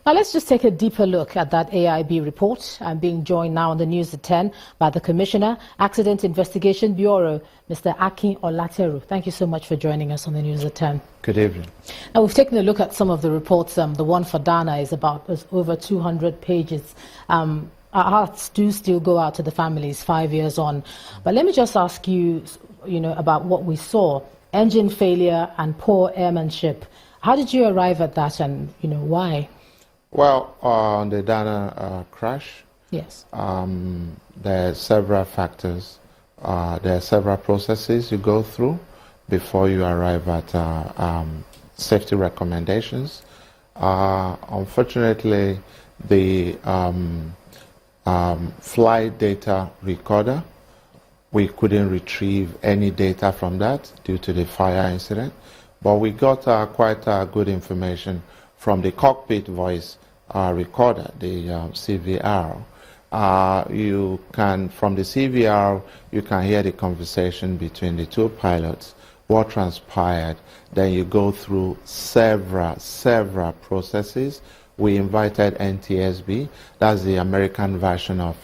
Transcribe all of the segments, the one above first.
Now let's just take a deeper look at that AIB report. I'm being joined now on the news at 10 by the Commissioner, Accident Investigation Bureau, Mr. Akin Olateru. Thank you so much for joining us on the news at 10. Good evening. Now we've taken a look at some of the reports. The one for Dana is about over 200 pages. Our hearts do still go out to the families 5 years on. But let me just ask you, about what we saw. Engine failure and poor airmanship. How did you arrive at that and, why? Well, on the Dana crash, yes, there are several factors. There are several processes you go through before you arrive at safety recommendations. Unfortunately, the flight data recorder, we couldn't retrieve any data from that due to the fire incident, but we got quite good information from the cockpit voice recorder, the CVR. From the CVR, you can hear the conversation between the two pilots, what transpired. Then you go through several processes. We invited NTSB, that's the American version of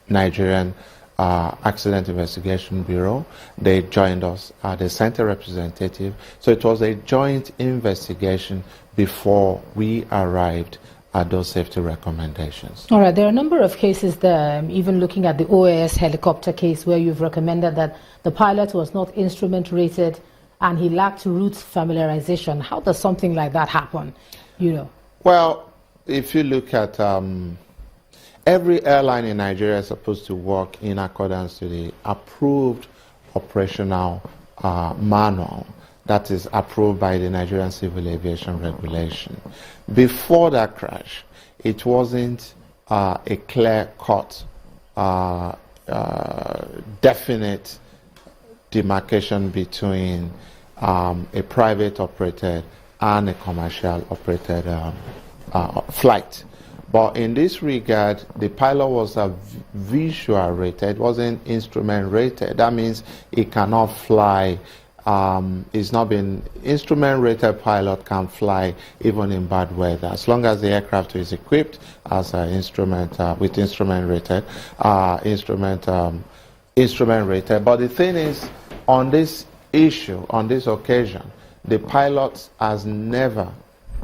Nigerian Accident Investigation Bureau. They joined us, they sent a representative. So it was a joint investigation before we arrived at those safety recommendations. All right, there are a number of cases there, even looking at the OAS helicopter case where you've recommended that the pilot was not instrument rated and he lacked route familiarization. How does something like that happen, Well, if you look at every airline in Nigeria is supposed to work in accordance to the approved operational manual that is approved by the Nigerian Civil Aviation Regulation. Before that crash, it wasn't a clear-cut, definite demarcation between a private operated and a commercial operated flight. But in this regard, the pilot was visual rated, wasn't instrument rated. That means it cannot fly. It's not been instrument rated pilot can fly even in bad weather as long as the aircraft is equipped as an instrument with instrument rated. But the thing is, on this issue, on this occasion, the pilot has never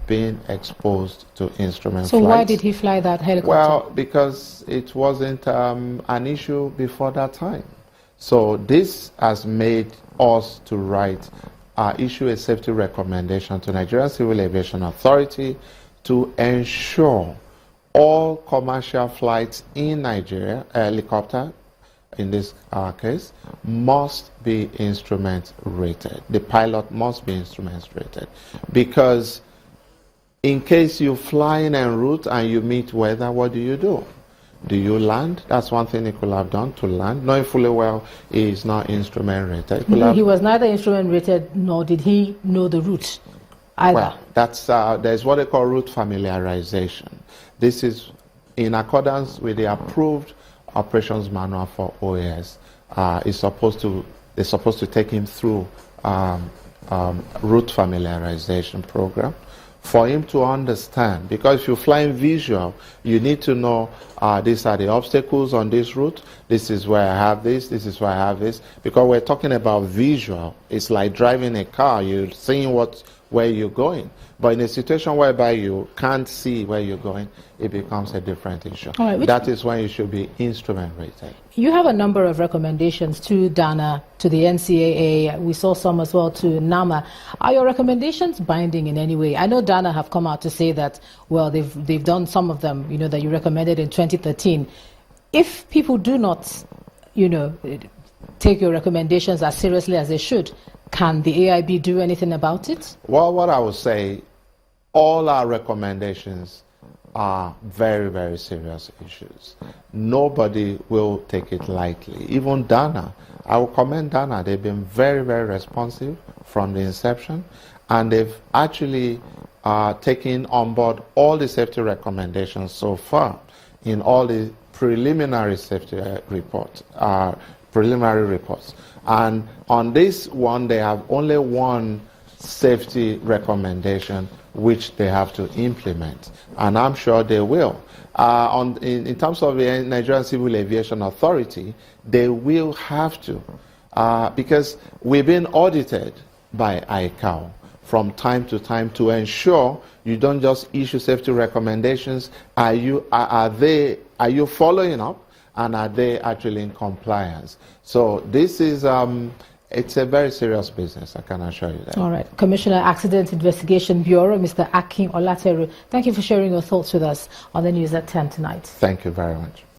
been exposed to instrument So flights. why did he fly that helicopter? Well, because it wasn't an issue before that time. So this has made us to issue a safety recommendation to Nigerian Civil Aviation Authority to ensure all commercial flights in Nigeria, helicopter in this case, must be instrument rated. The pilot must be instrument rated, because in case you fly in en route and you meet weather, what do you do? Do you land? That's one thing he could have done, to land, knowing fully well he is not instrument rated. He was neither instrument rated nor did he know the route either. Well, there's what they call route familiarization. This is in accordance with the approved operations manual for OAS. They're supposed to take him through route familiarization program for him to understand, because if you're flying visual, you need to know these are the obstacles on this route, this is where I have this is where I have this, because we're talking about visual. It's like driving a car, you're seeing where you're going. But in a situation whereby you can't see where you're going, it becomes a different issue. All right, that is when you should be instrument rated. You have a number of recommendations to Dana, to the NCAA. We saw some as well to NAMA. Are your recommendations binding in any way? I know Dana have come out to say that, well, they've done some of them, that you recommended in 2013. If people do not, take your recommendations as seriously as they should, can the AIB do anything about it? Well, what I would say, all our recommendations are very, very serious issues. Nobody will take it lightly. Even Dana, I will commend Dana. They've been very, very responsive from the inception, and they've actually taken on board all the safety recommendations so far in all the preliminary safety reports. And on this one, they have only one safety recommendation which they have to implement, and I'm sure they will. In terms of the Nigerian Civil Aviation Authority, they will have to, because we've been audited by ICAO from time to time to ensure you don't just issue safety recommendations. Are you following up, and are they actually in compliance? So this is it's a very serious business, I can assure you that. All right. Commissioner, Accident Investigation Bureau, Mr. Akin Olateru, thank you for sharing your thoughts with us on the news at 10 tonight. Thank you very much.